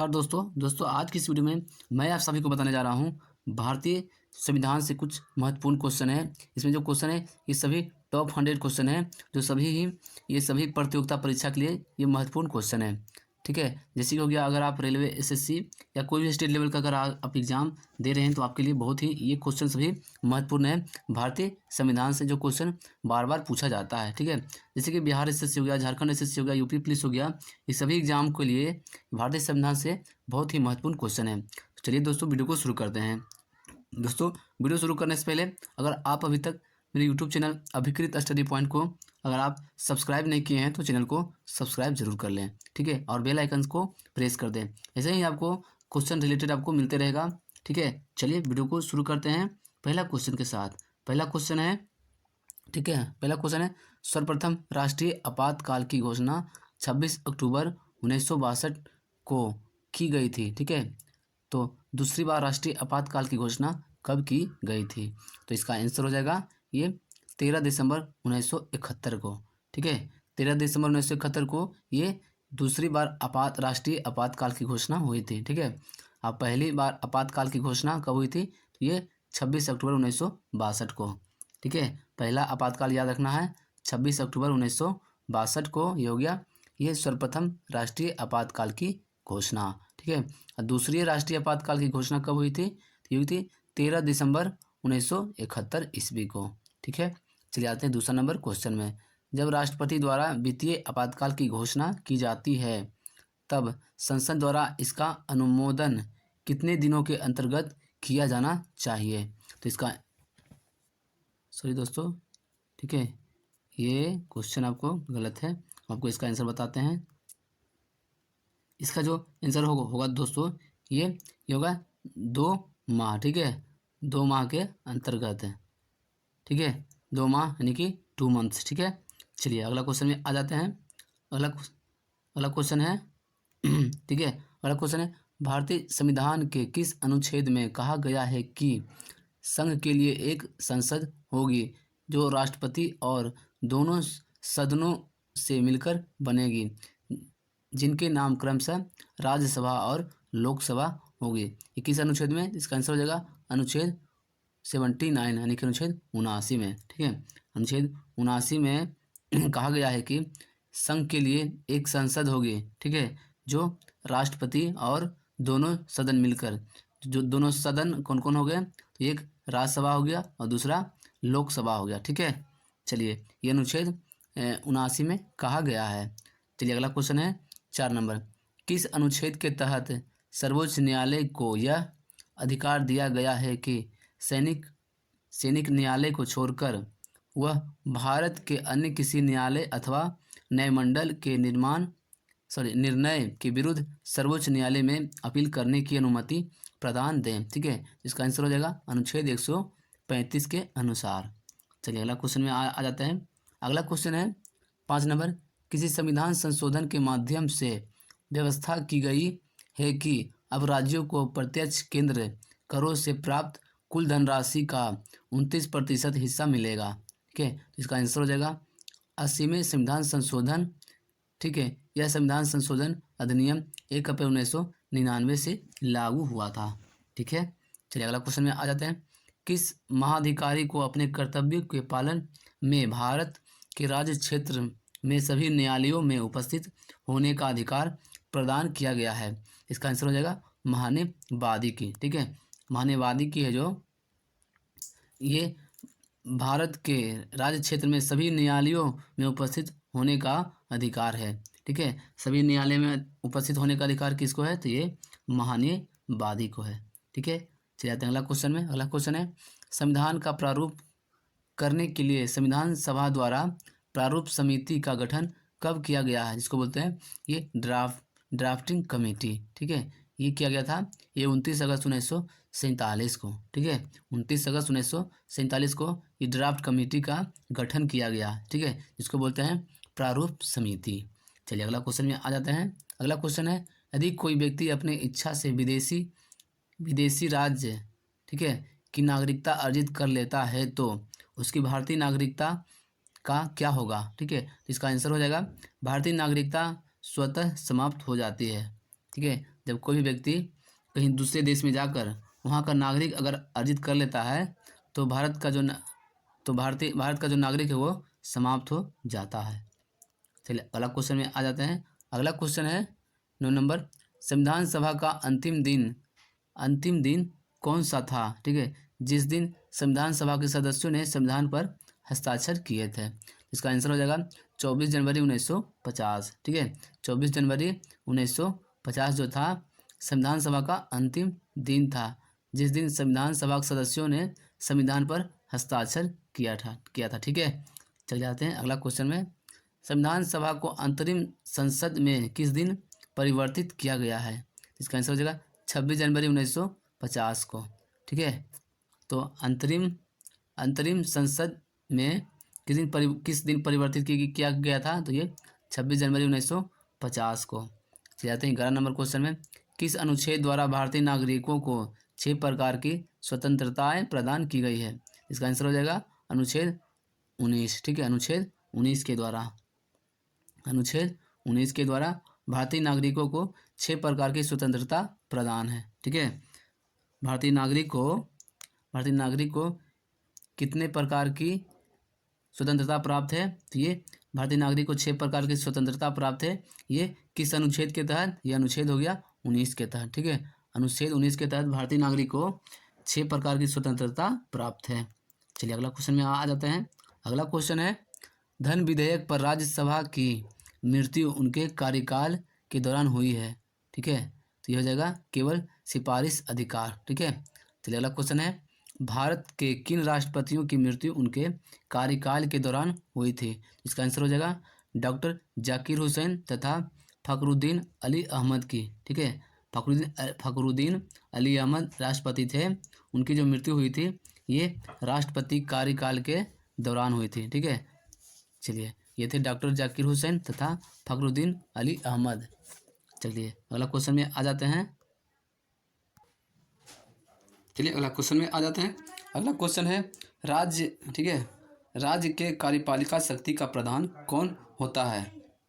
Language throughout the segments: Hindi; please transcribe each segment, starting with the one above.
और दोस्तों आज की इस वीडियो में मैं आप सभी को बताने जा रहा हूँ भारतीय संविधान से कुछ महत्वपूर्ण क्वेश्चन है। इसमें जो क्वेश्चन है ये सभी टॉप 100 क्वेश्चन है, जो ये सभी प्रतियोगिता परीक्षा के लिए ये महत्वपूर्ण क्वेश्चन है। ठीक है, जैसे कि हो गया, अगर आप रेलवे, एसएससी या कोई भी स्टेट लेवल का अगर आप एग्ज़ाम दे रहे हैं तो आपके लिए बहुत ही ये क्वेश्चन सभी महत्वपूर्ण है। भारतीय संविधान से जो क्वेश्चन बार बार पूछा जाता है। ठीक है, जैसे कि बिहार एसएससी हो गया, झारखंड एसएससी हो गया, यूपी पुलिस हो गया, ये सभी एग्जाम के लिए भारतीय संविधान से बहुत ही महत्वपूर्ण क्वेश्चन है। तो चलिए दोस्तों वीडियो को शुरू करते हैं। दोस्तों वीडियो शुरू करने से पहले अगर आप अभी तक मेरे यूट्यूब चैनल अभिकृत स्टडी पॉइंट को अगर आप सब्सक्राइब नहीं किए हैं तो चैनल को सब्सक्राइब जरूर कर लें। ठीक है, और बेल आइकन्स को प्रेस कर दें, ऐसे ही आपको क्वेश्चन रिलेटेड आपको मिलते रहेगा। ठीक है, चलिए वीडियो को शुरू करते हैं पहला क्वेश्चन के साथ। पहला क्वेश्चन है, ठीक है, पहला क्वेश्चन है, सर्वप्रथम राष्ट्रीय आपातकाल की घोषणा 26 अक्टूबर 1962 को की गई थी। ठीक है, तो दूसरी बार राष्ट्रीय आपातकाल की घोषणा कब की गई थी? तो इसका आंसर हो जाएगा ये 13 दिसंबर 1971 को। ठीक है, 13 दिसंबर 1971 को ये दूसरी बार राष्ट्रीय आपातकाल की घोषणा हुई थी। ठीक है, अब पहली बार आपातकाल की घोषणा कब हुई थी? तो ये 26 अक्टूबर 1962 को। ठीक है, पहला आपातकाल याद रखना है 26 अक्टूबर 1962 को ये हो गया ये सर्वप्रथम राष्ट्रीय आपातकाल की घोषणा। ठीक है, और दूसरी राष्ट्रीय आपातकाल की घोषणा कब हुई थी? तो ये हुई थी 13 दिसंबर 1971 ईस्वी को। ठीक है, चलिए आते हैं दूसरा नंबर क्वेश्चन में। जब राष्ट्रपति द्वारा वित्तीय आपातकाल की घोषणा की जाती है तब संसद द्वारा इसका अनुमोदन कितने दिनों के अंतर्गत किया जाना चाहिए? तो इसका सॉरी दोस्तों, ठीक है, ये क्वेश्चन आपको गलत है, आपको इसका आंसर बताते हैं। इसका जो आंसर होगा दोस्तों ये होगा 2 माह। ठीक है, 2 माह के अंतर्गत है। ठीक है, 2 माह यानी कि 2 मंथ्स। ठीक है, चलिए अगला क्वेश्चन में आ जाते हैं। अगला क्वेश्चन है ठीक है, अगला क्वेश्चन है, भारतीय संविधान के किस अनुच्छेद में कहा गया है कि संघ के लिए एक संसद होगी जो राष्ट्रपति और दोनों सदनों से मिलकर बनेगी, जिनके नाम क्रमशः राज्यसभा और लोकसभा होगी? ये किस अनुच्छेद में? इसका आंसर हो जाएगा अनुच्छेद 79 यानी कि अनुच्छेद 79 में। ठीक है, अनुच्छेद 79 में कहा गया है कि संघ के लिए एक संसद होगी। ठीक है, जो राष्ट्रपति और दोनों सदन मिलकर, जो दोनों सदन कौन कौन हो गए? तो एक राज्यसभा हो गया और दूसरा लोकसभा हो गया। ठीक है, चलिए ये अनुच्छेद 79 में कहा गया है। चलिए अगला क्वेश्चन है 4 नंबर, किस अनुच्छेद के तहत सर्वोच्च न्यायालय को यह अधिकार दिया गया है कि सैनिक न्यायालय को छोड़कर वह भारत के अन्य किसी न्यायालय अथवा न्यायमंडल के निर्णय के विरुद्ध सर्वोच्च न्यायालय में अपील करने की अनुमति प्रदान दें? ठीक है, इसका आंसर हो जाएगा अनुच्छेद 135 के अनुसार। चलिए अगला क्वेश्चन में आ जाते हैं। अगला क्वेश्चन है 5 नंबर, किसी संविधान संशोधन के माध्यम से व्यवस्था की गई है कि अब राज्यों को प्रत्यक्ष केंद्र करों से प्राप्त कुल धनराशि का 29% हिस्सा मिलेगा। ठीक है, तो इसका आंसर हो जाएगा 80वें संविधान संशोधन। ठीक है, यह संविधान संशोधन अधिनियम 1 अप्रैल 1999 से लागू हुआ था। ठीक है, चलिए अगला क्वेश्चन में आ जाते हैं। किस महाधिकारी को अपने कर्तव्य के पालन में भारत के राज्य क्षेत्र में सभी न्यायालयों में उपस्थित होने का अधिकार प्रदान किया गया है? इसका आंसर हो जाएगा महान्यायवादी की। ठीक है, महान्यायवादी की है जो ये भारत के राज्य क्षेत्र में सभी न्यायालयों में उपस्थित होने का अधिकार है। ठीक है, सभी न्यायालय में उपस्थित होने का अधिकार किसको है? तो ये महान्यायवादी को है। ठीक है, चलिए आते हैं अगला क्वेश्चन में। अगला क्वेश्चन है, संविधान का प्रारूप करने के लिए संविधान सभा द्वारा प्रारूप समिति का गठन कब किया गया है? जिसको बोलते हैं ये ड्राफ्टिंग कमेटी। ठीक है, ये किया गया था ये 29 अगस्त 1947 को। ठीक है, 29 अगस्त 1947 को ये ड्राफ्ट कमेटी का गठन किया गया। ठीक है, जिसको बोलते हैं प्रारूप समिति। चलिए अगला क्वेश्चन में आ जाते हैं। अगला क्वेश्चन है, यदि कोई व्यक्ति अपने इच्छा से विदेशी राज्य, ठीक है, की नागरिकता अर्जित कर लेता है तो उसकी भारतीय नागरिकता का क्या होगा? ठीक है, तो इसका आंसर हो जाएगा भारतीय नागरिकता स्वतः समाप्त हो जाती है। ठीक है, जब कोई भी व्यक्ति कहीं दूसरे देश में जाकर वहाँ का नागरिक अगर अर्जित कर लेता है तो भारत का जो नागरिक है वो समाप्त हो जाता है। चलिए अगला क्वेश्चन में आ जाते हैं। अगला क्वेश्चन है 9 नंबर, संविधान सभा का अंतिम दिन कौन सा था? ठीक है, जिस दिन संविधान सभा के सदस्यों ने संविधान पर हस्ताक्षर किए थे। इसका आंसर हो जाएगा 24 जनवरी 1950। ठीक है, 24 जनवरी 1950 जो था संविधान सभा का अंतिम दिन था, जिस दिन संविधान सभा के सदस्यों ने संविधान पर हस्ताक्षर किया था। ठीक है, चल जाते हैं अगला क्वेश्चन में। संविधान सभा को अंतरिम संसद में किस दिन परिवर्तित किया गया है? इसका आंसर हो जाएगा 26 जनवरी 1950 को। ठीक है, तो अंतरिम संसद में किस दिन परिवर्तित किया गया था? तो ये 26 जनवरी 1950 को। चले जाते हैं 11 नंबर क्वेश्चन में। किस अनुच्छेद द्वारा भारतीय नागरिकों को 6 प्रकार की स्वतंत्रताएं प्रदान की गई है? इसका आंसर हो जाएगा अनुच्छेद 19। ठीक है, अनुच्छेद 19 के द्वारा भारतीय नागरिकों को 6 प्रकार की स्वतंत्रता प्रदान है। ठीक है, भारतीय नागरिक को कितने प्रकार की स्वतंत्रता प्राप्त है? तो ये भारतीय नागरिक को 6 प्रकार की स्वतंत्रता प्राप्त है। ये किस अनुच्छेद के तहत? ये अनुच्छेद हो गया 19 के तहत। ठीक है, अनुच्छेद 19 के तहत भारतीय नागरिक को 6 प्रकार की स्वतंत्रता प्राप्त है। चलिए अगला क्वेश्चन में आ जाते हैं। अगला क्वेश्चन है, धन विधेयक पर राज्यसभा की मृत्यु उनके कार्यकाल के दौरान हुई है। ठीक है, तो यह हो जाएगा केवल सिफारिश अधिकार। ठीक है, चलिए अगला क्वेश्चन है, भारत के किन राष्ट्रपतियों की मृत्यु उनके कार्यकाल के दौरान हुई थी? इसका आंसर हो जाएगा डॉक्टर जाकिर हुसैन तथा फखरुद्दीन अली अहमद की। ठीक है, फखरुद्दीन अली अहमद राष्ट्रपति थे, उनकी जो मृत्यु हुई थी ये राष्ट्रपति कार्यकाल के दौरान हुई थी। ठीक है, चलिए ये थे डॉक्टर जाकिर हुसैन तथा फखरुद्दीन अली अहमद। चलिए अगला क्वेश्चन में आ जाते हैं। अगला क्वेश्चन है राज्य। ठीक है, राज्य के कार्यपालिका शक्ति का प्रधान कौन होता है?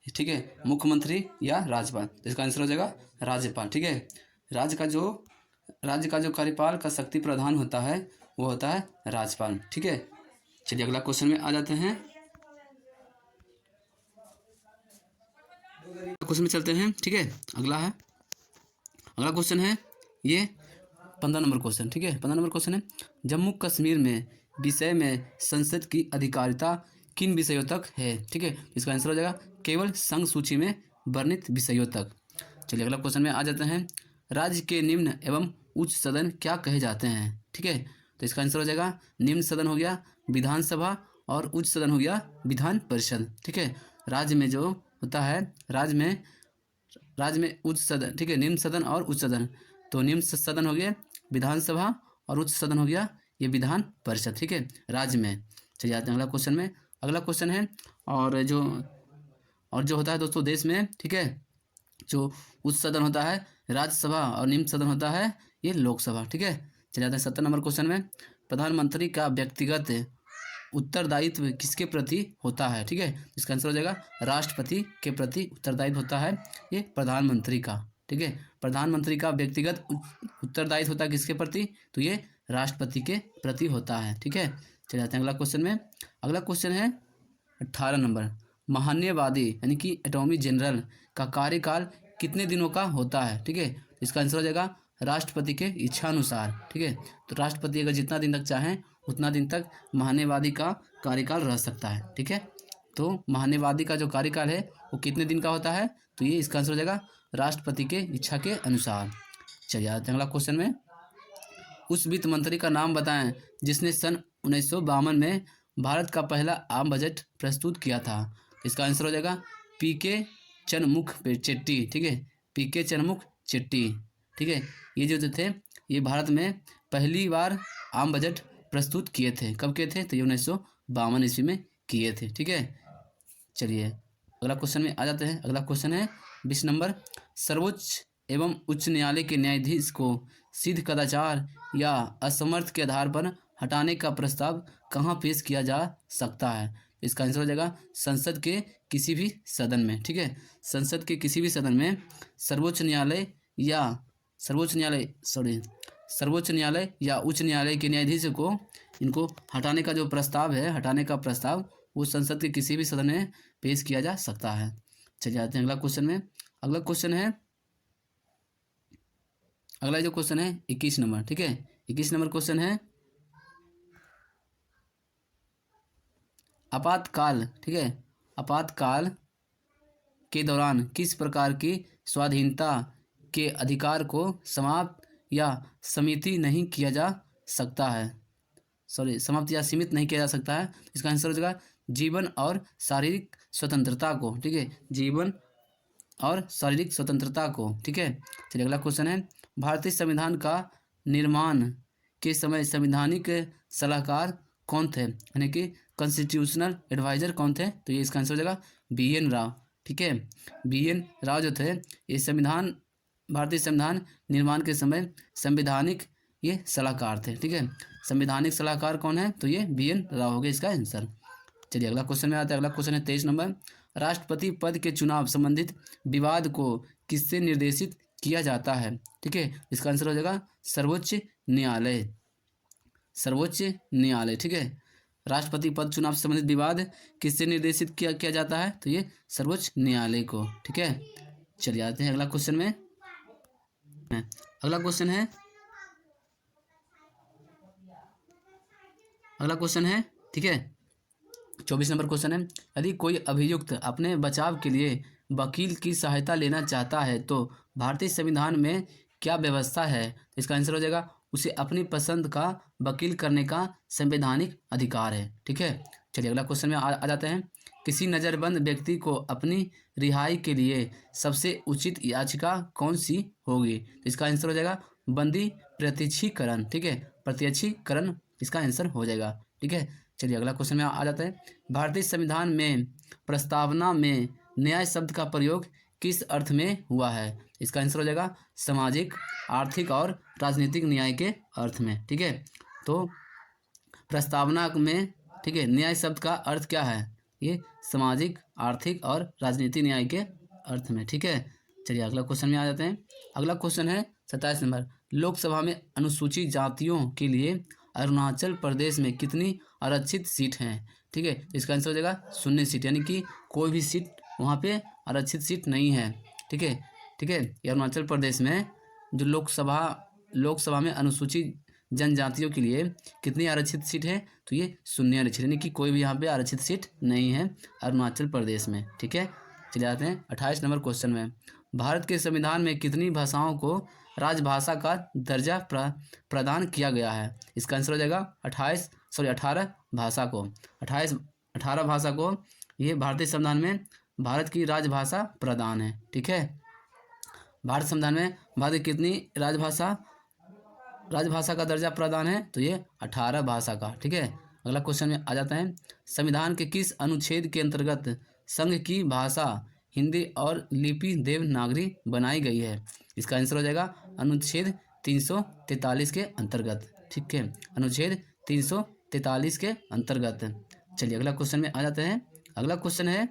ठीक है, मुख्यमंत्री या राज्यपाल? इसका आंसर हो जाएगा राज्यपाल। ठीक है, राज्य का जो कार्यपाल का शक्ति प्रधान होता है वो होता है राज्यपाल। ठीक है, चलिए अगला क्वेश्चन में आ जाते हैं। क्वेश्चन में चलते हैं। ठीक है, अगला क्वेश्चन है ये 15 नंबर क्वेश्चन। ठीक है, 15 नंबर क्वेश्चन है, जम्मू कश्मीर में विषय में संसद की अधिकारिता किन विषयों तक है? ठीक है, इसका आंसर हो जाएगा केवल संघ सूची में वर्णित विषयों तक। चलिए अगला क्वेश्चन में आ जाते हैं। राज्य के निम्न एवं उच्च सदन क्या कहे जाते हैं? ठीक है, तो इसका आंसर हो जाएगा निम्न सदन हो गया विधानसभा और उच्च सदन हो गया विधान परिषद। ठीक है, राज्य में जो होता है राज्य में उच्च सदन। ठीक है, निम्न सदन और उच्च सदन, तो निम्न सदन हो गया विधानसभा और उच्च सदन हो गया ये विधान परिषद। ठीक है, राज्य में। चलिए आते हैं अगला क्वेश्चन में। अगला क्वेश्चन है और जो होता है दोस्तों देश में। ठीक है, जो उच्च सदन होता है राज्यसभा और निम्न सदन होता है ये लोकसभा। ठीक है, चलिए आते हैं 17 नंबर क्वेश्चन में। प्रधानमंत्री का व्यक्तिगत उत्तरदायित्व किसके प्रति होता है? ठीक है, इसका आंसर हो जाएगा राष्ट्रपति के प्रति उत्तरदायित्व होता है ये प्रधानमंत्री का। ठीक है, प्रधानमंत्री का व्यक्तिगत उत्तरदायित्व होता है किसके प्रति? तो ये राष्ट्रपति के प्रति होता है। ठीक है, चले जाते हैं अगला क्वेश्चन में। अगला क्वेश्चन है 18 नंबर, महान्यवादी यानी कि अटॉर्नी जनरल का कार्यकाल कितने दिनों का होता है? ठीक है, इसका आंसर हो जाएगा राष्ट्रपति के इच्छानुसार। ठीक है, तो राष्ट्रपति अगर जितना दिन तक चाहें उतना दिन तक महान्यवादी का कार्यकाल रह सकता है। ठीक है, तो महान्यवादी का जो कार्यकाल है वो कितने दिन का होता है? तो ये इसका आंसर हो जाएगा राष्ट्रपति के इच्छा के अनुसार। चलिए आते हैं अगला क्वेश्चन में। उस वित्त मंत्री का नाम बताएं जिसने सन 1952 में भारत का पहला आम बजट प्रस्तुत किया था। इसका आंसर हो जाएगा पीके चन्मुख चेट्टी। ठीक है, पीके चन्मुख चेट्टी। ठीक है, ये जो थे ये भारत में पहली बार आम बजट प्रस्तुत किए थे। कब किए थे? तो ये 1952 ईस्वी में किए थे। ठीक है, चलिए अगला क्वेश्चन में आ जाते हैं। अगला क्वेश्चन है 20 नंबर, सर्वोच्च एवं उच्च न्यायालय के न्यायाधीश को सिद्ध कदाचार या असमर्थ के आधार पर हटाने का प्रस्ताव कहाँ पेश किया जा सकता है? इसका आंसर हो जाएगा संसद के किसी भी सदन में। ठीक है, संसद के किसी भी सदन में सर्वोच्च न्यायालय या सर्वोच्च न्यायालय या उच्च न्यायालय के न्यायाधीश को इनको हटाने का जो प्रस्ताव है, हटाने का प्रस्ताव वो संसद के किसी भी सदन में पेश किया जा सकता है। चलिए आते हैं अगला क्वेश्चन में। अगला क्वेश्चन है, अगला जो क्वेश्चन है 21 नंबर, ठीक है। 21 नंबर क्वेश्चन है आपातकाल, ठीक है। आपातकाल के दौरान किस प्रकार की स्वाधीनता के अधिकार को समाप्त या सीमित नहीं किया जा सकता है, समाप्त या सीमित नहीं किया जा सकता है। इसका आंसर हो जाएगा जीवन और शारीरिक स्वतंत्रता को, ठीक है, जीवन और शारीरिक स्वतंत्रता को, ठीक है। चलिए अगला क्वेश्चन है भारतीय संविधान का निर्माण के समय संवैधानिक सलाहकार कौन थे, यानी कि कॉन्स्टिट्यूशनल एडवाइजर कौन थे, तो ये इसका आंसर हो जाएगा BN राव, ठीक है। BN राव जो थे ये भारतीय संविधान निर्माण के समय संवैधानिक ये सलाहकार थे, ठीक है। संवैधानिक सलाहकार कौन है, तो ये BN राव हो गया इसका आंसर। चलिए अगला क्वेश्चन में आता है। अगला क्वेश्चन है 23 नंबर, राष्ट्रपति पद के चुनाव संबंधित विवाद को किससे निर्देशित किया जाता है, ठीक है। इसका आंसर हो जाएगा सर्वोच्च न्यायालय, सर्वोच्च न्यायालय, ठीक है। राष्ट्रपति पद चुनाव से संबंधित विवाद किससे निर्देशित किया जाता है, तो ये सर्वोच्च न्यायालय को, ठीक है। चलिए आते हैं अगला क्वेश्चन में। अगला क्वेश्चन है, अगला क्वेश्चन है, ठीक है, 24 नंबर क्वेश्चन है यदि कोई अभियुक्त अपने बचाव के लिए वकील की सहायता लेना चाहता है तो भारतीय संविधान में क्या व्यवस्था है, इसका आंसर हो जाएगा उसे अपनी पसंद का वकील करने का संवैधानिक अधिकार है, ठीक है। चलिए अगला क्वेश्चन में आ जाते हैं। किसी नज़रबंद व्यक्ति को अपनी रिहाई के लिए सबसे उचित याचिका कौन सी होगी, इसका आंसर हो जाएगा बंदी प्रत्यक्षीकरण, ठीक है, प्रत्यक्षीकरण इसका आंसर हो जाएगा, ठीक है। चलिए अगला क्वेश्चन में आ जाता है। भारतीय संविधान में प्रस्तावना में न्याय शब्द का प्रयोग किस अर्थ में हुआ है, इसका आंसर हो जाएगा सामाजिक, आर्थिक और राजनीतिक न्याय के अर्थ में, ठीक है। तो प्रस्तावना में, ठीक है, न्याय शब्द का अर्थ क्या है, ये सामाजिक, आर्थिक और राजनीतिक न्याय के अर्थ में, ठीक है। चलिए अगला क्वेश्चन में आ जाते हैं। अगला क्वेश्चन है 27 नंबर, लोकसभा में अनुसूचित जातियों के लिए अरुणाचल प्रदेश में कितनी आरक्षित सीट हैं, ठीक है। इसका आंसर हो जाएगा 0 सीट, यानी कि कोई भी सीट वहाँ पे आरक्षित सीट नहीं है, ठीक है, ठीक है। ये अरुणाचल प्रदेश में जो लोकसभा में अनुसूचित जनजातियों के लिए कितनी आरक्षित सीट है, तो ये 0 आरक्षित, यानी कि कोई भी यहाँ पे आरक्षित सीट नहीं है अरुणाचल प्रदेश में, ठीक है। चले आते हैं 28 नंबर क्वेश्चन में। भारत के संविधान में कितनी भाषाओं को राजभाषा का दर्जा प्रदान किया गया है, इसका आंसर हो जाएगा 18 भाषा को, 18 भाषा को ये भारतीय संविधान में भारत की राजभाषा प्रदान है, ठीक है। भारत संविधान में भारत की कितनी राजभाषा का दर्जा प्रदान है, तो ये 18 भाषा का, ठीक है। अगला क्वेश्चन में आ जाता है। संविधान के किस अनुच्छेद के अंतर्गत संघ की भाषा हिंदी और लिपि देवनागरी बनाई गई है, इसका आंसर हो जाएगा अनुच्छेद 343 के अंतर्गत, ठीक है, अनुच्छेद 343 के अंतर्गत। चलिए अगला क्वेश्चन में आ जाते हैं। अगला क्वेश्चन है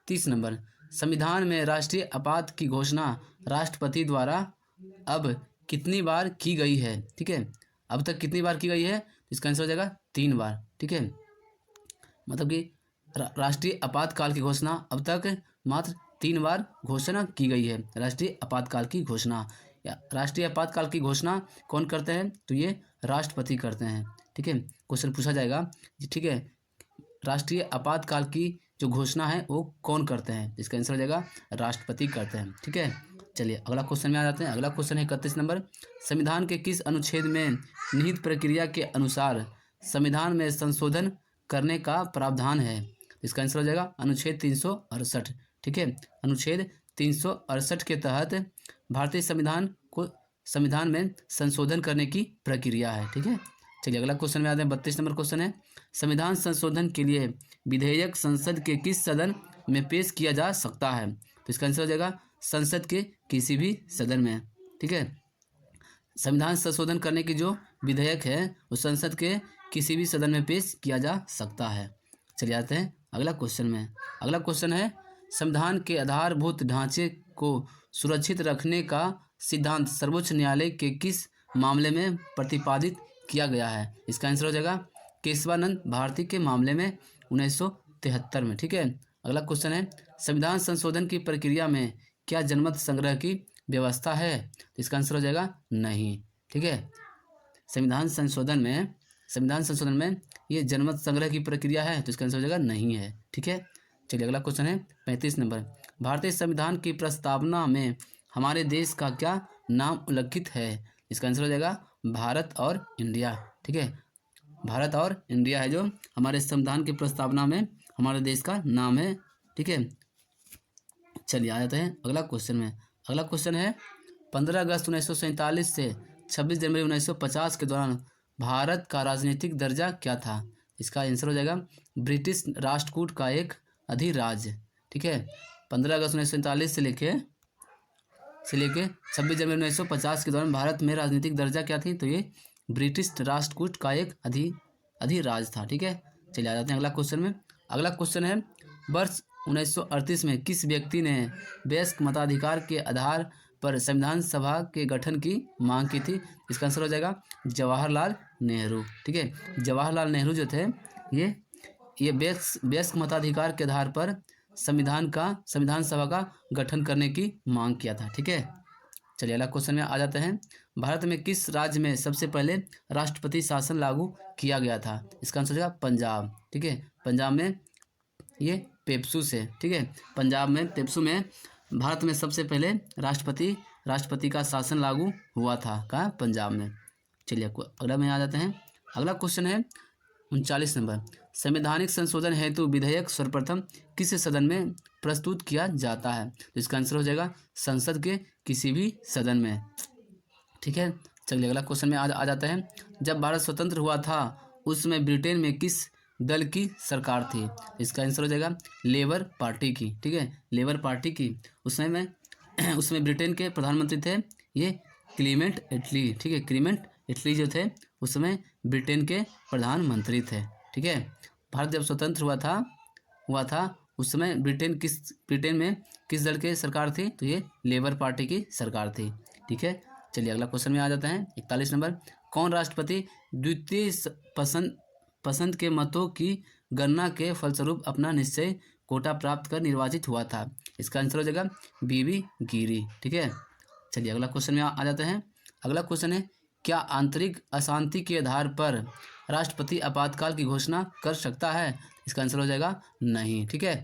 30 नंबर, संविधान में राष्ट्रीय आपात की घोषणा राष्ट्रपति द्वारा अब कितनी बार की गई है, ठीक है, अब तक कितनी बार की गई है, इसका आंसर हो जाएगा 3 बार, ठीक है। मतलब कि राष्ट्रीय आपातकाल की घोषणा अब तक मात्र 3 बार घोषणा की गई है। राष्ट्रीय आपातकाल की घोषणा, या राष्ट्रीय आपातकाल की घोषणा कौन करते हैं, तो ये राष्ट्रपति करते हैं, ठीक है। क्वेश्चन पूछा जाएगा, ठीक है, राष्ट्रीय आपातकाल की जो घोषणा है वो कौन करते हैं, इसका आंसर हो जाएगा राष्ट्रपति करते हैं, ठीक है। चलिए अगला क्वेश्चन में आ जाते हैं। अगला क्वेश्चन है 31 नंबर, संविधान के किस अनुच्छेद में निहित प्रक्रिया के अनुसार संविधान में संशोधन करने का प्रावधान है, इसका आंसर हो जाएगा अनुच्छेद 368, ठीक है। अनुच्छेद 368 के तहत भारतीय संविधान में संशोधन करने की प्रक्रिया है, ठीक है। चलिए अगला क्वेश्चन में आते हैं। 32 नंबर क्वेश्चन है, संविधान संशोधन के लिए विधेयक संसद के किस सदन में पेश किया जा सकता है, तो इसका आंसर हो जाएगा संसद के किसी भी सदन में, ठीक है। संविधान संशोधन करने की जो विधेयक है वो संसद के किसी भी सदन में पेश किया जा सकता है। चलिए आते हैं अगला क्वेश्चन में। अगला क्वेश्चन है, संविधान के आधारभूत ढांचे को सुरक्षित रखने का सिद्धांत सर्वोच्च न्यायालय के किस मामले में प्रतिपादित किया गया है? इसका आंसर हो जाएगा केशवानंद भारती के मामले में 1973 में। ठीक है, अगला क्वेश्चन है संविधान संशोधन की प्रक्रिया में क्या जनमत संग्रह की व्यवस्था है? तो इसका आंसर हो जाएगा नहीं। ठीक है, संविधान संशोधन में ये जनमत संग्रह की प्रक्रिया है, तो इसका आंसर हो जाएगा नहीं है। ठीक है, चलिए अगला क्वेश्चन है 35 नंबर। भारतीय संविधान की प्रस्तावना में हमारे देश का क्या नाम उल्लिखित है? इसका आंसर हो जाएगा भारत और इंडिया। ठीक है, भारत और इंडिया है जो हमारे संविधान की प्रस्तावना में हमारे देश का नाम है। ठीक है, चलिए आ जाते हैं अगला क्वेश्चन में। अगला क्वेश्चन है 15 अगस्त 1947 से 26 जनवरी 1950 के दौरान भारत का राजनीतिक दर्जा क्या था? इसका आंसर हो जाएगा ब्रिटिश राष्ट्रकूट का एक अधिराज्य। ठीक है, 15 अगस्त 1947 से लेके 26 जनवरी 1950 के दौरान भारत में राजनीतिक दर्जा क्या थी? तो ये ब्रिटिश राष्ट्रकूट का एक अधिराज्य था। ठीक है, चलिए आ जाते हैं अगला क्वेश्चन में। अगला क्वेश्चन है वर्ष 1938 में किस व्यक्ति ने वयस्क मताधिकार के आधार पर संविधान सभा के गठन की मांग की थी? इसका आंसर हो जाएगा जवाहरलाल नेहरू। ठीक है, जवाहरलाल नेहरू जो थे ये वयस्क मताधिकार के आधार पर संविधान सभा का गठन करने की मांग किया था। ठीक है, चलिए अगला क्वेश्चन में आ जाते हैं। भारत में किस राज्य में सबसे पहले राष्ट्रपति शासन लागू किया गया था? इसका आंसर हो जाएगा पंजाब। ठीक है, पंजाब में ये पेप्सू से। ठीक है, पंजाब में पेप्सू में भारत में सबसे पहले राष्ट्रपति का शासन लागू हुआ था। कहाँ? पंजाब में। चलिए अगला में आ जाते हैं। अगला क्वेश्चन है 39 नंबर। संवैधानिक संशोधन हेतु विधेयक सर्वप्रथम किस सदन में प्रस्तुत किया जाता है? तो इसका आंसर हो जाएगा संसद के किसी भी सदन में। ठीक है, चलिए अगला क्वेश्चन में आ जाता है। जब भारत स्वतंत्र हुआ था उस समय ब्रिटेन में किस दल की सरकार थी? इसका आंसर हो जाएगा लेबर पार्टी की। ठीक है, लेबर पार्टी की। उसमें ब्रिटेन के प्रधानमंत्री थे ये क्लीमेंट एटली। ठीक है, क्लीमेंट एटली जो थे उस समय ब्रिटेन के प्रधानमंत्री थे। ठीक है, भारत जब स्वतंत्र हुआ था उस समय ब्रिटेन में किस दल की सरकार थी? तो ये लेबर पार्टी की सरकार थी। ठीक है, चलिए अगला क्वेश्चन में आ जाता है 41 नंबर। कौन राष्ट्रपति द्वितीय पसंद के मतों की गणना के फलस्वरूप अपना निश्चय कोटा प्राप्त कर निर्वाचित हुआ था? इसका आंसर हो जाएगा बीबी गिरी। ठीक है, चलिए अगला क्वेश्चन में आ जाते हैं। अगला क्वेश्चन है क्या आंतरिक अशांति के आधार पर राष्ट्रपति आपातकाल की घोषणा कर सकता है? इसका आंसर हो जाएगा नहीं। ठीक है,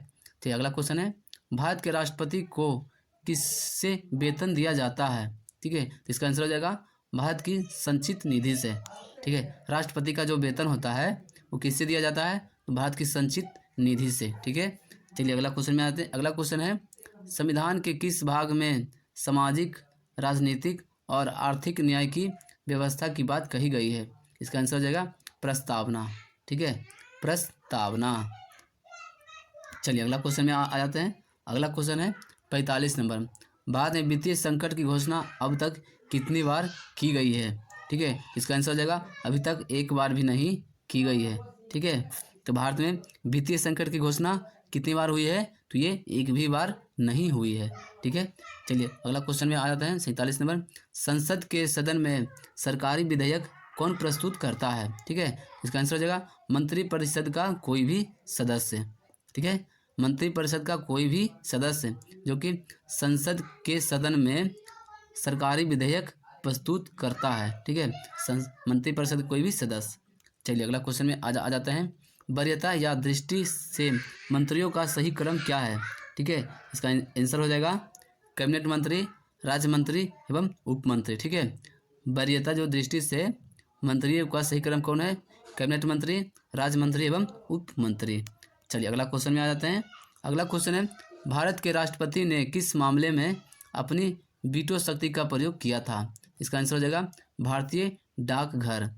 तो अगला क्वेश्चन है भारत के राष्ट्रपति को किससे वेतन दिया जाता है? ठीक है, तो इसका आंसर हो जाएगा भारत की संचित निधि से। ठीक है, राष्ट्रपति का जो वेतन होता है वो किससे दिया जाता है? तो भारत की संचित निधि से। ठीक है, चलिए अगला क्वेश्चन में आते हैं। अगला क्वेश्चन है संविधान के किस भाग में सामाजिक, राजनीतिक और आर्थिक न्याय की व्यवस्था की बात कही गई है? इसका आंसर हो जाएगा प्रस्तावना। ठीक है, प्रस्तावना। चलिए अगला क्वेश्चन में आ जाते हैं। अगला क्वेश्चन है 45 नंबर। भारत में वित्तीय संकट की घोषणा अब तक कितनी बार की गई है? ठीक है, इसका आंसर हो जाएगा अभी तक एक बार भी नहीं की गई है। ठीक है, तो भारत में वित्तीय संकट की घोषणा कितनी बार हुई है? तो ये एक भी बार नहीं हुई है। ठीक है, चलिए अगला क्वेश्चन में आ जाता है 47 नंबर। संसद के सदन में सरकारी विधेयक कौन प्रस्तुत करता है? ठीक है, इसका आंसर हो जाएगा मंत्रिपरिषद का कोई भी सदस्य। ठीक है, मंत्रिपरिषद का कोई भी सदस्य जो कि संसद के सदन में सरकारी विधेयक प्रस्तुत करता है। ठीक है, मंत्रिपरिषद कोई भी सदस्य। चलिए अगला क्वेश्चन में आ जाता है। वरीयता या दृष्टि से मंत्रियों का सही क्रम क्या है? ठीक है, इसका आंसर हो जाएगा कैबिनेट मंत्री, राज्य मंत्री एवं उप मंत्री। ठीक है, वरीयता जो दृष्टि से मंत्रियों का सही क्रम कौन है? कैबिनेट मंत्री, राज्य मंत्री एवं उप मंत्री। चलिए अगला क्वेश्चन में आ जाते हैं। अगला क्वेश्चन है भारत के राष्ट्रपति ने किस मामले में अपनी वीटो शक्ति का प्रयोग किया था? इसका आंसर हो जाएगा भारतीय डाकघर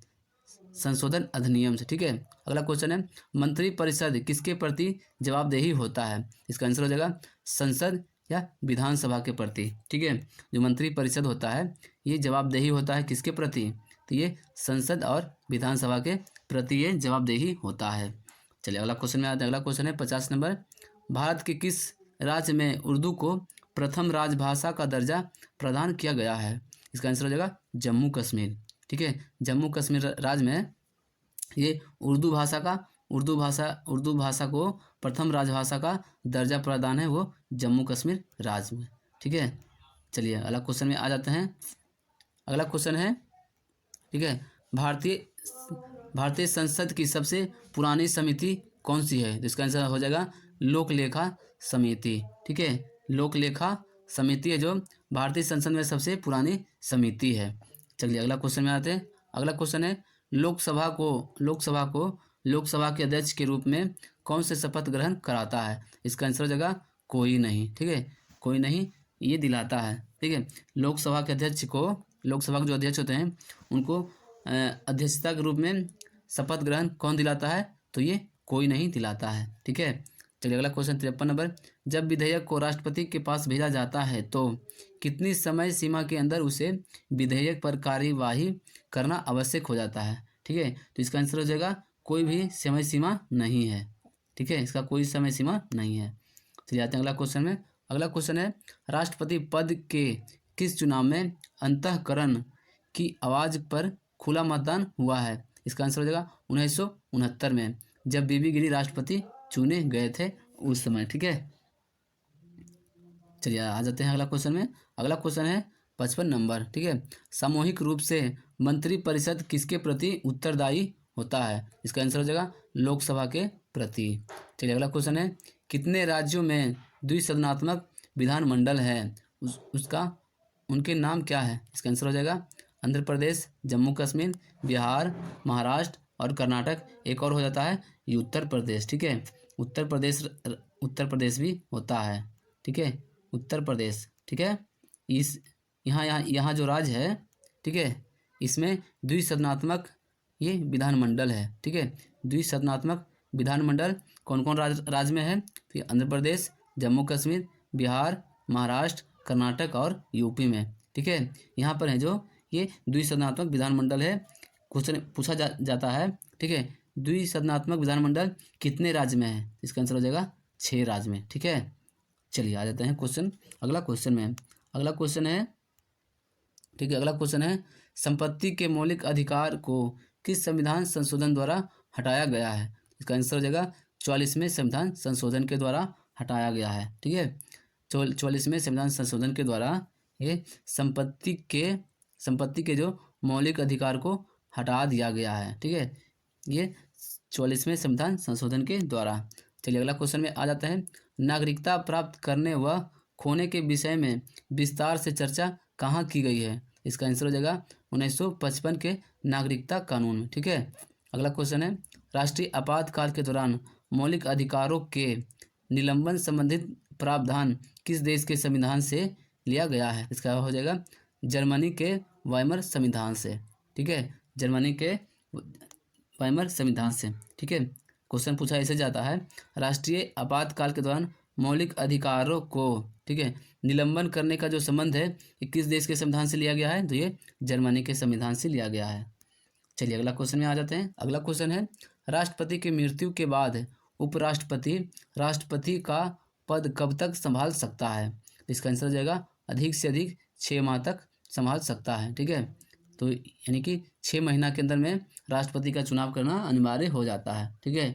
संशोधन अधिनियम से। ठीक है, अगला क्वेश्चन है मंत्रिपरिषद किसके प्रति जवाबदेही होता है? इसका आंसर हो जाएगा संसद या विधानसभा के प्रति। ठीक है, जो मंत्रिपरिषद होता है ये जवाबदेही होता है किसके प्रति? तो ये संसद और विधानसभा के प्रति ये जवाबदेही होता है। चलिए अगला क्वेश्चन में आते हैं। अगला क्वेश्चन है 50 नंबर। भारत के किस राज्य में उर्दू को प्रथम राजभाषा का दर्जा प्रदान किया गया है? इसका आंसर हो जाएगा जम्मू कश्मीर। ठीक है, जम्मू कश्मीर राज्य में ये उर्दू भाषा को प्रथम राजभाषा का दर्जा प्रदान है वो जम्मू कश्मीर राज्य में। ठीक है, चलिए अगला क्वेश्चन में आ जाते हैं। अगला क्वेश्चन है, ठीक है, भारतीय संसद की सबसे पुरानी समिति कौन सी है? तो इसका आंसर हो जाएगा लोक लेखा समिति। ठीक है, लोक लेखा समिति है जो भारतीय संसद में सबसे पुरानी समिति है। चलिए अगला क्वेश्चन में आते हैं। अगला क्वेश्चन है, लोकसभा के अध्यक्ष के रूप में कौन से शपथ ग्रहण कराता है? इसका आंसर हो जाएगा कोई नहीं। ठीक है, कोई नहीं ये दिलाता है। ठीक है, लोकसभा के जो अध्यक्ष होते हैं उनको अध्यक्षता के रूप में शपथ ग्रहण कौन दिलाता है? तो ये कोई नहीं दिलाता है। ठीक है, चलिए अगला क्वेश्चन 53 नंबर, जब विधेयक को राष्ट्रपति के पास भेजा जाता है तो कितनी समय सीमा के अंदर उसे विधेयक पर कार्यवाही करना आवश्यक हो जाता है? ठीक है, तो इसका आंसर हो जाएगा कोई भी समय सीमा नहीं है। ठीक है, इसका कोई समय सीमा नहीं है। चलिए आते हैं अगला क्वेश्चन में। अगला क्वेश्चन है, राष्ट्रपति पद के किस चुनाव में अंतःकरण की आवाज़ पर खुला मतदान हुआ है? इसका आंसर हो जाएगा 1969 में, जब बीबी गिरी राष्ट्रपति चुने गए थे उस समय। ठीक है, चलिए आ जाते हैं अगला क्वेश्चन में। अगला क्वेश्चन है 55 नंबर। ठीक है, सामूहिक रूप से मंत्रिपरिषद किसके प्रति उत्तरदायी होता है? इसका आंसर हो जाएगा लोकसभा के प्रति। चलिए अगला क्वेश्चन है, कितने राज्यों में द्विसदनात्मक विधानमंडल है? उनके नाम क्या है? इसका आंसर हो जाएगा आंध्र प्रदेश, जम्मू कश्मीर, बिहार, महाराष्ट्र और कर्नाटक। एक और हो जाता है ये उत्तर प्रदेश। ठीक है, उत्तर प्रदेश भी होता है। ठीक है, उत्तर प्रदेश। ठीक है, इस यहाँ जो राज्य है, ठीक है, इसमें द्विसदनात्मक ये विधानमंडल है। ठीक है, द्विसदनात्मक विधानमंडल कौन कौन राज्य में है? तो आंध्र प्रदेश, जम्मू कश्मीर, बिहार, महाराष्ट्र, कर्नाटक और यूपी में। ठीक है, यहाँ पर है जो ये द्विसदनात्मक विधानमंडल है। क्वेश्चन पूछा जाता है, ठीक है, द्विसदनात्मक विधानमंडल कितने राज्य में है? इसका आंसर हो जाएगा 6 राज्य में। ठीक है, चलिए आ जाते हैं क्वेश्चन अगला क्वेश्चन में। अगला क्वेश्चन है, ठीक है, अगला क्वेश्चन है, संपत्ति के मौलिक अधिकार को किस संविधान संशोधन द्वारा हटाया गया है? इसका आंसर हो जाएगा 44वें संविधान संशोधन के द्वारा हटाया गया है। ठीक है, 44वें संविधान संशोधन के द्वारा ये संपत्ति के जो मौलिक अधिकार को हटा दिया गया है। ठीक है, ये 44वें संविधान संशोधन के द्वारा। चलिए अगला क्वेश्चन में आ जाता है, नागरिकता प्राप्त करने व खोने के विषय में विस्तार से चर्चा कहाँ की गई है? इसका आंसर हो जाएगा 1955 के नागरिकता कानून में। ठीक है, अगला क्वेश्चन है, राष्ट्रीय आपातकाल के दौरान मौलिक अधिकारों के निलंबन संबंधित प्रावधान किस देश के संविधान से लिया गया है? इसका हो जाएगा जर्मनी के वाइमर संविधान से। ठीक है, जर्मनी के वाइमर संविधान से। ठीक है, क्वेश्चन पूछा ऐसे जाता है, राष्ट्रीय आपातकाल के दौरान मौलिक अधिकारों को, ठीक है, निलंबन करने का जो संबंध है ये किस देश के संविधान से लिया गया है? तो ये जर्मनी के संविधान से लिया गया है। चलिए अगला क्वेश्चन में आ जाते हैं। अगला क्वेश्चन है, राष्ट्रपति की मृत्यु के बाद उपराष्ट्रपति राष्ट्रपति का पद कब तक संभाल सकता है? इसका आंसर हो जाएगा अधिक से अधिक 6 माह तक संभाल सकता है। ठीक है, तो यानी कि 6 महीना के अंदर में राष्ट्रपति का चुनाव करना अनिवार्य हो जाता है। ठीक है,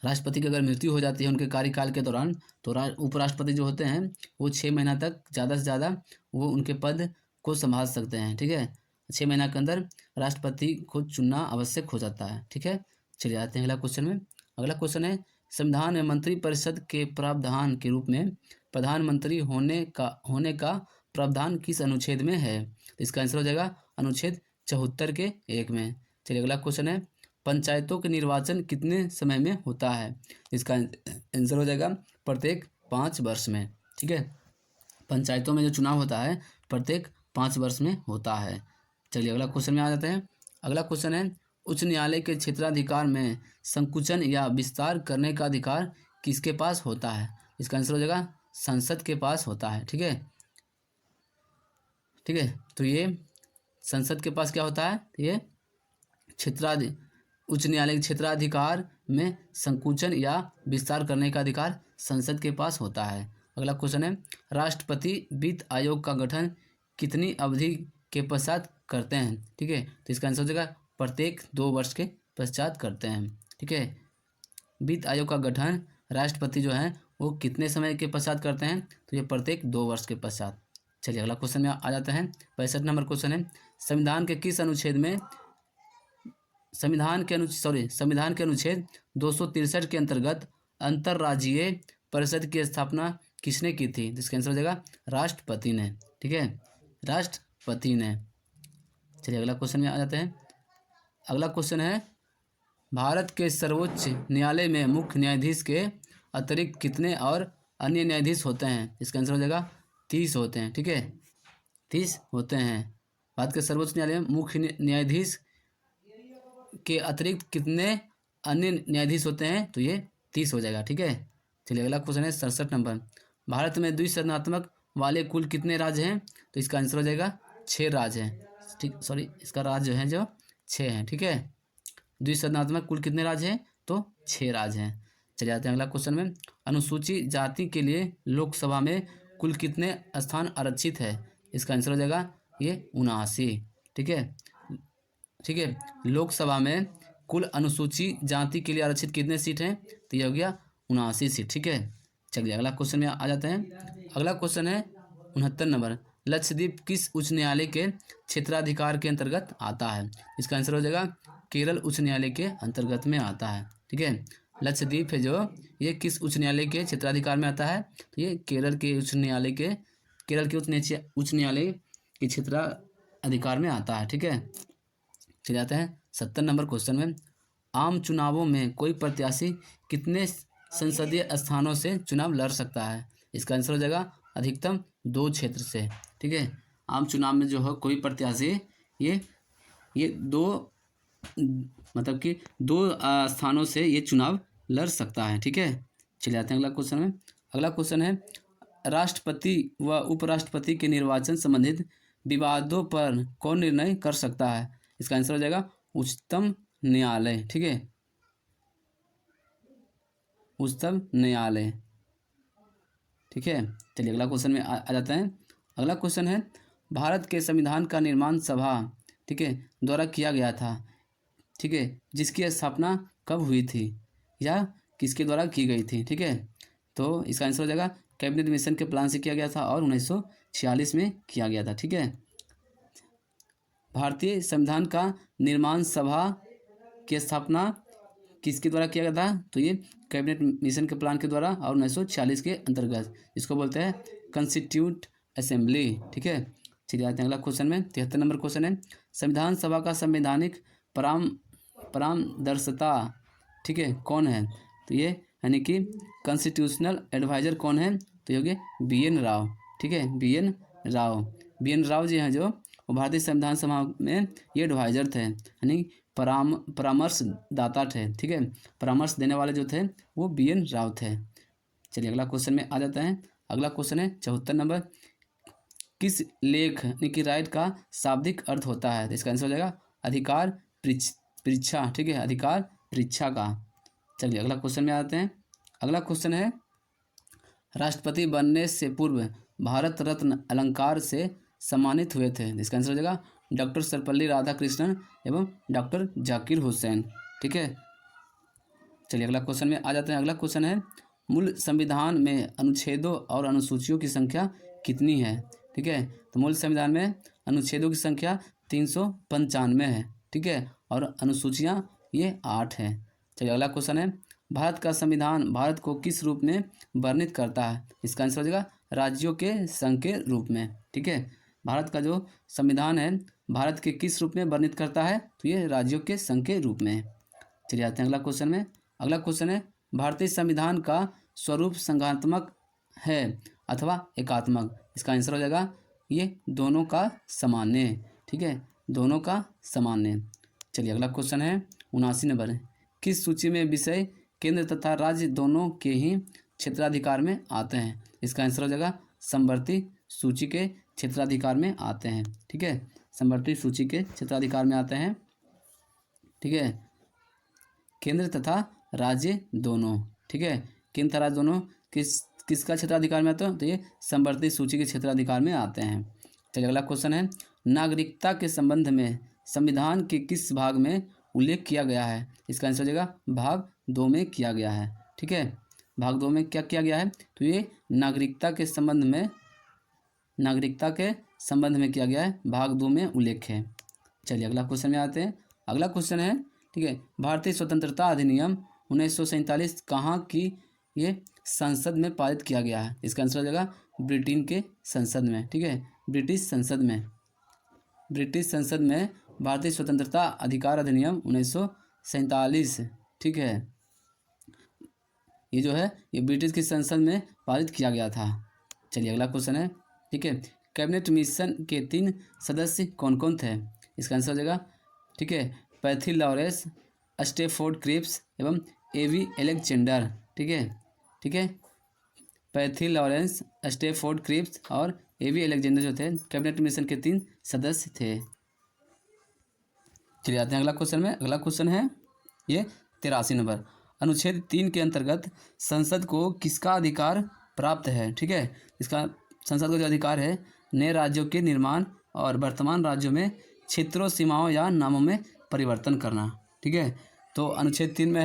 राष्ट्रपति की अगर मृत्यु हो जाती है उनके कार्यकाल के दौरान तो उपराष्ट्रपति जो होते हैं वो 6 महीना तक ज़्यादा से ज़्यादा वो उनके पद को संभाल सकते हैं। ठीक है, 6 महीना के अंदर राष्ट्रपति को चुनना आवश्यक हो जाता है। ठीक है, चलिए आते हैं अगला क्वेश्चन में। अगला क्वेश्चन है, संविधान में मंत्रिपरिषद के प्रावधान के रूप में प्रधानमंत्री होने का प्रावधान किस अनुच्छेद में है? इसका आंसर हो जाएगा अनुच्छेद 74 के 1 में। चलिए अगला क्वेश्चन है, पंचायतों के निर्वाचन कितने समय में होता है? इसका आंसर हो जाएगा प्रत्येक 5 वर्ष में। ठीक है, पंचायतों में जो चुनाव होता है प्रत्येक 5 वर्ष में होता है। चलिए अगला क्वेश्चन में आ जाते हैं। अगला क्वेश्चन है, उच्च न्यायालय के क्षेत्राधिकार में संकुचन या विस्तार करने का अधिकार किसके पास होता है? इसका आंसर हो जाएगा संसद के पास होता है। ठीक है, ठीक है, तो ये संसद के पास क्या होता है? ये उच्च न्यायालय के क्षेत्राधिकार में संकुचन या विस्तार करने का अधिकार संसद के पास होता है। अगला क्वेश्चन है, राष्ट्रपति वित्त आयोग का गठन कितनी अवधि के पश्चात करते हैं? ठीक है, तो इसका आंसर हो जाएगा प्रत्येक 2 वर्ष के पश्चात करते हैं। ठीक है, वित्त आयोग का गठन राष्ट्रपति जो है वो कितने समय के पश्चात करते हैं? तो ये प्रत्येक 2 वर्ष के पश्चात। चलिए अगला क्वेश्चन में आ जाते हैं। 65 नंबर क्वेश्चन है, संविधान के किस अनुच्छेद में संविधान के अनुच्छेद 263 के अंतर्गत अंतर्राज्यीय परिषद की स्थापना किसने की थी? जिसका आंसर हो जाएगा राष्ट्रपति ने। ठीक है, राष्ट्रपति ने। चलिए अगला क्वेश्चन में आ जाते हैं। अगला क्वेश्चन है, भारत के सर्वोच्च न्यायालय में मुख्य न्यायाधीश के अतिरिक्त कितने और अन्य न्यायाधीश होते हैं? इसका आंसर हो जाएगा 30 होते हैं। ठीक है, 30 होते हैं। भारत के सर्वोच्च न्यायालय में मुख्य न्यायाधीश के अतिरिक्त कितने अन्य न्यायाधीश होते हैं? तो ये 30 हो जाएगा। ठीक है, चलिए अगला क्वेश्चन है 67 नंबर, भारत में द्विसदनात्मक वाले कुल कितने राज्य हैं? तो इसका आंसर हो जाएगा 6 राज्य हैं। ठीक, सॉरी, इसका राज्य है जो 6 हैं। ठीक है, द्विसदनात्मक कुल कितने राज्य हैं? तो 6 राज्य हैं। चलिए आते हैं अगला क्वेश्चन में, अनुसूचित जाति के लिए लोकसभा में कुल कितने स्थान आरक्षित है? इसका आंसर हो जाएगा ये 79। ठीक है, ठीक है, लोकसभा में कुल अनुसूचित जाति के लिए आरक्षित कितने सीट हैं? तो ये हो गया 79 सीट। ठीक है, चलिए अगला क्वेश्चन में आ जाते हैं। अगला क्वेश्चन है 69 नंबर, लक्षद्वीप किस उच्च न्यायालय के क्षेत्राधिकार के अंतर्गत आता है? इसका आंसर हो जाएगा केरल उच्च न्यायालय के अंतर्गत में आता है। ठीक है, लक्षद्वीप है जो ये किस उच्च न्यायालय के क्षेत्राधिकार में आता है? तो ये केरल के उच्च न्यायालय के क्षेत्राधिकार में आता है। ठीक है, चले जाते हैं 70 नंबर क्वेश्चन में, आम चुनावों में कोई प्रत्याशी कितने संसदीय स्थानों से चुनाव लड़ सकता है? इसका आंसर हो जाएगा अधिकतम 2 क्षेत्र से। ठीक है, आम चुनाव में जो है कोई प्रत्याशी ये 2 मतलब कि 2 स्थानों से ये चुनाव लड़ सकता है। ठीक है, चले आते हैं अगला क्वेश्चन में। अगला क्वेश्चन है, राष्ट्रपति व उपराष्ट्रपति के निर्वाचन संबंधित विवादों पर कौन निर्णय कर सकता है? इसका आंसर हो जाएगा उच्चतम न्यायालय। ठीक है, उच्चतम न्यायालय। ठीक है, चलिए अगला क्वेश्चन में आ जाते हैं। अगला क्वेश्चन है, भारत के संविधान का निर्माण सभा, ठीक है, द्वारा किया गया था। ठीक है, जिसकी स्थापना कब हुई थी या किसके द्वारा की गई थी? ठीक है, तो इसका आंसर हो जाएगा कैबिनेट मिशन के प्लान से किया गया था और 1946 में किया गया था। ठीक है, भारतीय संविधान का निर्माण सभा की स्थापना किसके द्वारा किया गया था? तो ये कैबिनेट मिशन के प्लान के द्वारा और 1946 के अंतर्गत, इसको बोलते हैं कॉन्स्टिट्यूट असेंबली। ठीक है, चलिए आते हैं अगला क्वेश्चन में। 73 नंबर क्वेश्चन है, संविधान सभा का संवैधानिक परामर्शदाता, ठीक है, कौन है? तो ये यानी कि कॉन्स्टिट्यूशनल एडवाइजर कौन है? तो ये हो गए BN राव। ठीक है, BN राव जी हैं जो वो भारतीय संविधान सभा में ये एडवाइजर थे, यानी परामर्शदाता थे। ठीक है, परामर्श देने वाले जो थे वो BN राव थे। चलिए अगला क्वेश्चन में आ जाता है। अगला क्वेश्चन है 74 नंबर, किस लेख यानी कि राइट का शाब्दिक अर्थ होता है? तो इसका आंसर हो जाएगा अधिकार परीक्षा। ठीक है, अधिकार परीक्षा का। चलिए अगला क्वेश्चन में आते हैं। अगला क्वेश्चन है, राष्ट्रपति बनने से पूर्व भारत रत्न अलंकार से सम्मानित हुए थे। इसका आंसर हो जाएगा डॉक्टर सर्वपल्ली राधाकृष्णन एवं डॉक्टर जाकिर हुसैन। ठीक है, चलिए अगला क्वेश्चन में आ जाते हैं। अगला क्वेश्चन है, मूल संविधान में अनुच्छेदों और अनुसूचियों की संख्या कितनी है? ठीक है, तो मूल संविधान में अनुच्छेदों की संख्या 395 है। ठीक है, और अनुसूचियाँ ये 8 हैं। चलिए अगला क्वेश्चन है, भारत का संविधान भारत को किस रूप में वर्णित करता है? इसका आंसर हो जाएगा राज्यों के संघ के रूप में। ठीक है, भारत का जो संविधान है भारत के किस रूप में वर्णित करता है? तो ये राज्यों के संघ के रूप में। चलिए आते हैं अगला क्वेश्चन में। अगला क्वेश्चन है, भारतीय संविधान का स्वरूप संघात्मक है अथवा एकात्मक? इसका आंसर हो जाएगा ये दोनों का सामान्य। ठीक है, दोनों का सामान्य। चलिए अगला क्वेश्चन है 79 नंबर, किस सूची में विषय केंद्र तथा राज्य दोनों के ही क्षेत्राधिकार में आते हैं? इसका आंसर हो जाएगा समवर्ती सूची के क्षेत्राधिकार में आते हैं। ठीक है, समवर्ती सूची के क्षेत्राधिकार में आते हैं। ठीक है, केंद्र तथा राज्य दोनों। ठीक है, केंद्र तथा राज्य दोनों किसका क्षेत्राधिकार में आते हैं? तो ये संवर्ती सूची के क्षेत्राधिकार में आते हैं। चलिए अगला क्वेश्चन है, नागरिकता के संबंध में संविधान के किस भाग में उल्लेख किया गया है? इसका आंसर हो जाएगा भाग 2 में किया गया है। ठीक है, भाग 2 में क्या किया गया है? तो ये नागरिकता के संबंध में किया गया है, भाग 2 में उल्लेख है। चलिए अगला क्वेश्चन में आते हैं। अगला क्वेश्चन है, ठीक है, भारतीय स्वतंत्रता अधिनियम 1947 कहाँ की ये संसद में पारित किया गया है? इसका आंसर हो जाएगा ब्रिटेन के संसद में। ठीक है, ब्रिटिश संसद में भारतीय स्वतंत्रता अधिकार अधिनियम 1947, ठीक है, ये जो है ये ब्रिटिश की संसद में पारित किया गया था। चलिए अगला क्वेश्चन है, ठीक है, कैबिनेट मिशन के 3 सदस्य कौन कौन थे? इसका आंसर हो जाएगा, ठीक है, पैथी लॉरेंस, स्टेफोर्ड क्रिप्स एवं एवी अलेक्जेंडर। ठीक है, पैथी लॉरेंस, स्टेफोर्ड क्रिप्स और एवी अलेक्जेंडर जो थे कैबिनेट मिशन के 3 सदस्य थे। चलिए आते हैं अगला क्वेश्चन में। अगला क्वेश्चन है ये 83 नंबर, अनुच्छेद 3 के अंतर्गत संसद को किसका अधिकार प्राप्त है? ठीक है, इसका संसद का जो अधिकार है नए राज्यों के निर्माण और वर्तमान राज्यों में क्षेत्रों, सीमाओं या नामों में परिवर्तन करना। ठीक है, तो अनुच्छेद 3 में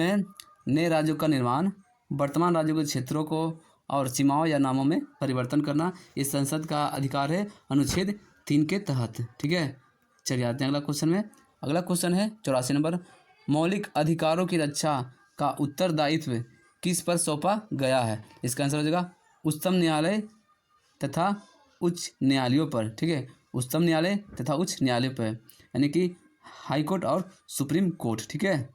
है नए राज्यों का निर्माण, वर्तमान राज्यों के क्षेत्रों को और सीमाओं या नामों में परिवर्तन करना, इस संसद का अधिकार है अनुच्छेद 3 के तहत। ठीक है, चलिए आते हैं अगला क्वेश्चन में। अगला क्वेश्चन है 84 नंबर, मौलिक अधिकारों की रक्षा का उत्तरदायित्व किस पर सौंपा गया है? इसका आंसर हो जाएगा उच्चतम न्यायालय तथा उच्च न्यायालयों पर। ठीक है, उच्चतम न्यायालय तथा उच्च न्यायालय पर, यानी कि हाई कोर्ट और सुप्रीम कोर्ट। ठीक है,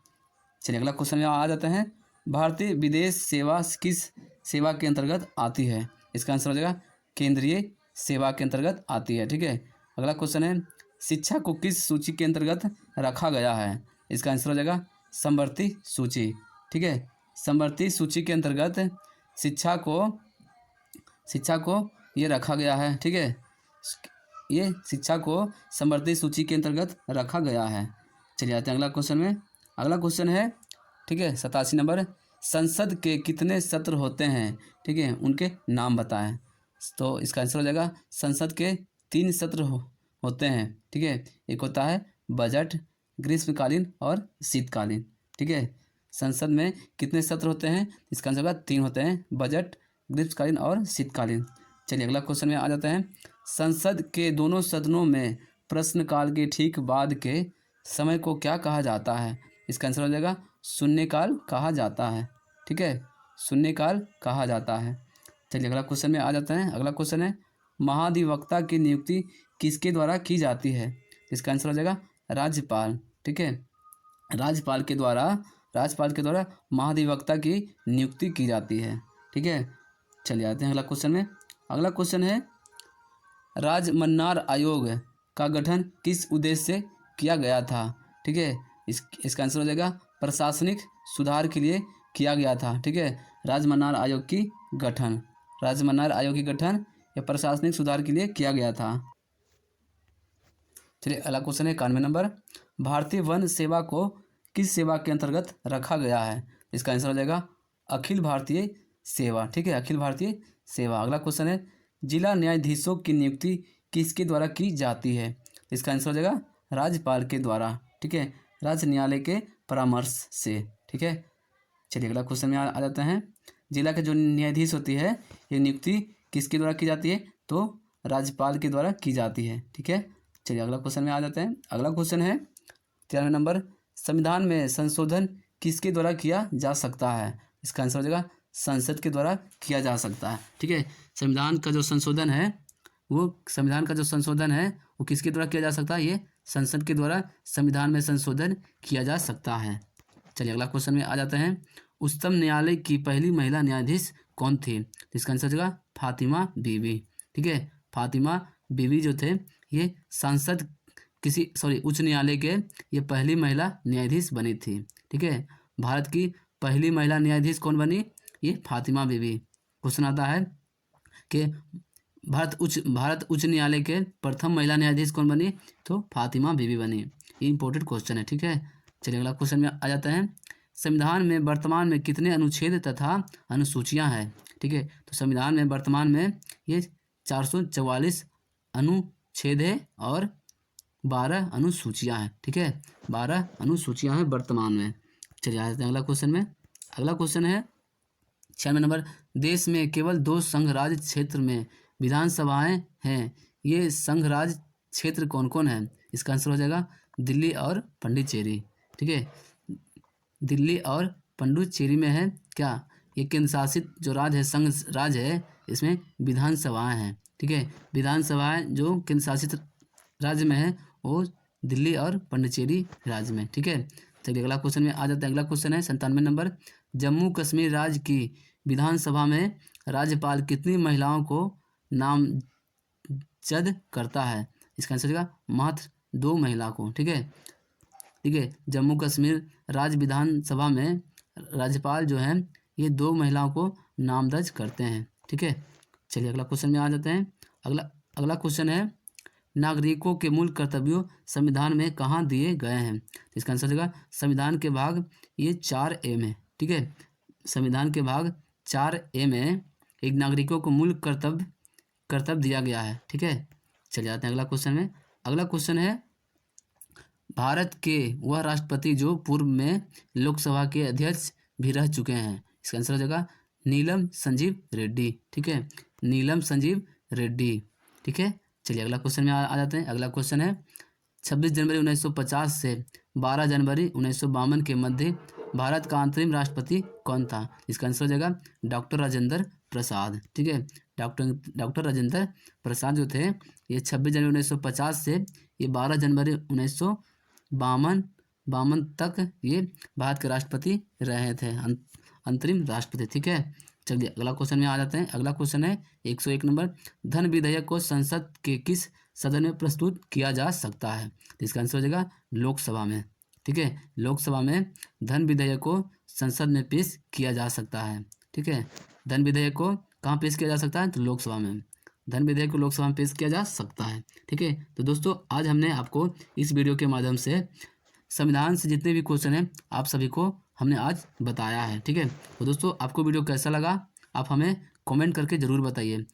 चलिए अगला क्वेश्चन में आ जाते हैं, भारतीय विदेश सेवा किस सेवा के अंतर्गत आती है? इसका आंसर हो जाएगा केंद्रीय सेवा के अंतर्गत आती है। ठीक है, अगला क्वेश्चन है, शिक्षा को किस सूची के अंतर्गत रखा गया है? इसका आंसर हो जाएगा समवर्ती सूची। ठीक है, समवर्ती सूची के अंतर्गत शिक्षा को ये रखा गया है। ठीक है, ये शिक्षा को समवर्ती सूची के अंतर्गत रखा गया है। चलिए आते हैं अगला क्वेश्चन में। अगला क्वेश्चन है, ठीक है, 87 नंबर, संसद के कितने सत्र होते हैं? ठीक है, उनके नाम बताएं। तो इसका आंसर हो जाएगा संसद के 3 सत्र होते हैं। ठीक है, एक होता है बजट, ग्रीष्मकालीन और शीतकालीन। ठीक है, संसद में कितने सत्र होते हैं? इसका आंसर होगा 3 होते हैं, बजट, ग्रीष्मकालीन और शीतकालीन। चलिए अगला क्वेश्चन में आ जाते हैं, संसद के दोनों सदनों में प्रश्नकाल के ठीक बाद के समय को क्या कहा जाता है? इसका आंसर हो जाएगा शून्यकाल कहा जाता है। ठीक है, शून्यकाल कहा जाता है। चलिए अगला क्वेश्चन में आ जाते हैं। अगला क्वेश्चन है, महाधिवक्ता की नियुक्ति किसके द्वारा की जाती है? इसका आंसर हो जाएगा राज्यपाल। ठीक है, राज्यपाल के द्वारा महाधिवक्ता की नियुक्ति की जाती है। ठीक है, चलिए आते हैं अगला क्वेश्चन में। अगला क्वेश्चन है, राजमन्नार आयोग का गठन किस उद्देश्य से किया गया था? ठीक है, इसका आंसर हो जाएगा प्रशासनिक सुधार के लिए किया गया था। ठीक है, राजमन्नार आयोग की गठन या प्रशासनिक सुधार के लिए किया गया था। चलिए अगला क्वेश्चन है 91 नंबर, भारतीय वन सेवा को किस सेवा के अंतर्गत रखा गया है? इसका आंसर हो जाएगा अखिल भारतीय सेवा। ठीक है, अखिल भारतीय सेवा। अगला क्वेश्चन है, जिला न्यायाधीशों की नियुक्ति किसके द्वारा की जाती है? इसका आंसर हो जाएगा राज्यपाल के द्वारा। ठीक है, राज्य न्यायालय के परामर्श से। ठीक है, चलिए अगला क्वेश्चन में आ जाते हैं, जिला के जो न्यायाधीश होती है ये नियुक्ति किसके द्वारा की जाती है? तो राज्यपाल के द्वारा की जाती है। ठीक है, चलिए अगला क्वेश्चन में आ जाते हैं। अगला क्वेश्चन है 93 नंबर, संविधान में संशोधन किसके द्वारा किया जा सकता है? इसका आंसर हो जाएगा संसद के द्वारा किया जा सकता है। ठीक है, संविधान का जो संशोधन है वो किसके द्वारा किया जा सकता है? ये संसद के द्वारा संविधान में संशोधन किया जा सकता है। चलिए अगला क्वेश्चन में आ जाते हैं, उच्चतम न्यायालय की पहली महिला न्यायाधीश कौन थी? इसका आंसर हो जाएगा फातिमा बीबी। ठीक है, फातिमा बीबी जो थे ये उच्च न्यायालय के ये पहली महिला न्यायाधीश बनी थी। ठीक है, भारत की पहली महिला न्यायाधीश कौन बनी? ये फातिमा बीबी। क्वेश्चन आता है कि भारत उच्च न्यायालय के प्रथम महिला न्यायाधीश कौन बनी? तो फातिमा बीबी बनी। ये इंपॉर्टेंट क्वेश्चन है। ठीक है, चलिए अगला क्वेश्चन में आ जाता है, संविधान में वर्तमान में कितने अनुच्छेद तथा अनुसूचियां हैं? ठीक है, तो संविधान में वर्तमान में ये 444 अनुच्छेद है और 12 अनुसूचियां हैं। ठीक है, 12 अनुसूचियां हैं वर्तमान में। चलिए आते हैं अगला क्वेश्चन में। अगला क्वेश्चन है 96 नंबर, देश में केवल 2 संघ राज्य क्षेत्र में विधानसभाएं हैं, ये संघ राज्य क्षेत्र कौन कौन है? इसका आंसर हो जाएगा दिल्ली और पुडुचेरी। ठीक है, दिल्ली और पुडुचेरी में है क्या? ये केंद्र शासित जो राज्य है, संघ राज्य है, इसमें विधानसभाएं हैं। ठीक है, विधानसभाएं जो केंद्र शासित राज्य में है वो दिल्ली और पुडुचेरी राज्य में। ठीक है, चलिए अगला क्वेश्चन में आ जाता है। अगला क्वेश्चन है 97 नंबर, जम्मू कश्मीर राज्य की विधानसभा में राज्यपाल कितनी महिलाओं को नामजद करता है? इसका आंसर होगा मात्र 2 महिला को। ठीक है, जम्मू कश्मीर राज्य विधानसभा में राज्यपाल जो है ये 2 महिलाओं को नामजद करते हैं। ठीक है, चलिए अगला क्वेश्चन में आ जाते हैं। अगला क्वेश्चन है, नागरिकों के मूल कर्तव्यों संविधान में कहाँ दिए गए हैं? इसका आंसर होगा संविधान के भाग ये 4A में। ठीक है, संविधान के भाग 4A में एक नागरिकों को मूल कर्तव्य दिया गया है। ठीक है, चले जाते हैं अगला क्वेश्चन में। अगला क्वेश्चन है, भारत के वह राष्ट्रपति जो पूर्व में लोकसभा के अध्यक्ष भी रह चुके हैं? इसका आंसर हो जाएगा नीलम संजीव रेड्डी। ठीक है, नीलम संजीव रेड्डी। ठीक है, चलिए अगला क्वेश्चन में आ जाते हैं। अगला क्वेश्चन है 26 जनवरी 1950 से 12 जनवरी 1952 के मध्य भारत का अंतरिम राष्ट्रपति कौन था? इसका आंसर हो जाएगा डॉक्टर राजेंद्र प्रसाद। ठीक है, डॉक्टर राजेंद्र प्रसाद जो थे ये 26 जनवरी 1950 से ये 12 जनवरी 1952 तक ये भारत के राष्ट्रपति रहे थे, अंतरिम राष्ट्रपति। ठीक है, चलिए अगला क्वेश्चन में आ जाते हैं। अगला क्वेश्चन है 101 नंबर, धन विधेयक को संसद के किस सदन में प्रस्तुत किया जा सकता है? इसका आंसर हो जाएगा लोकसभा में। ठीक है, लोकसभा में धन विधेयक को संसद में पेश किया जा सकता है। ठीक है, धन विधेयक को कहाँ पेश किया जा सकता है? तो लोकसभा में। धन विधेयक को लोकसभा में पेश किया जा सकता है। ठीक है, तो दोस्तों आज हमने आपको इस वीडियो के माध्यम से संविधान से जितने भी क्वेश्चन हैं आप सभी को हमने आज बताया है। ठीक है, तो दोस्तों आपको वीडियो कैसा लगा आप हमें कमेंट करके ज़रूर बताइए।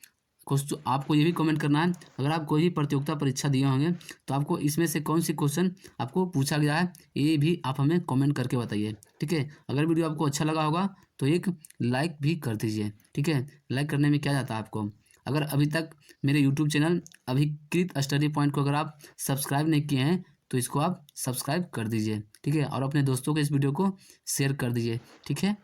आपको ये भी कमेंट करना है, अगर आप कोई भी प्रतियोगिता परीक्षा दिए होंगे तो आपको इसमें से कौन सी क्वेश्चन आपको पूछा गया है ये भी आप हमें कमेंट करके बताइए। ठीक है, अगर वीडियो आपको अच्छा लगा होगा तो एक लाइक भी कर दीजिए। ठीक है, लाइक करने में क्या जाता है आपको। अगर अभी तक मेरे यूट्यूब चैनल अभिकृत स्टडी पॉइंट को अगर आप सब्सक्राइब नहीं किए हैं तो इसको आप सब्सक्राइब कर दीजिए। ठीक है, और अपने दोस्तों को इस वीडियो को शेयर कर दीजिए। ठीक है।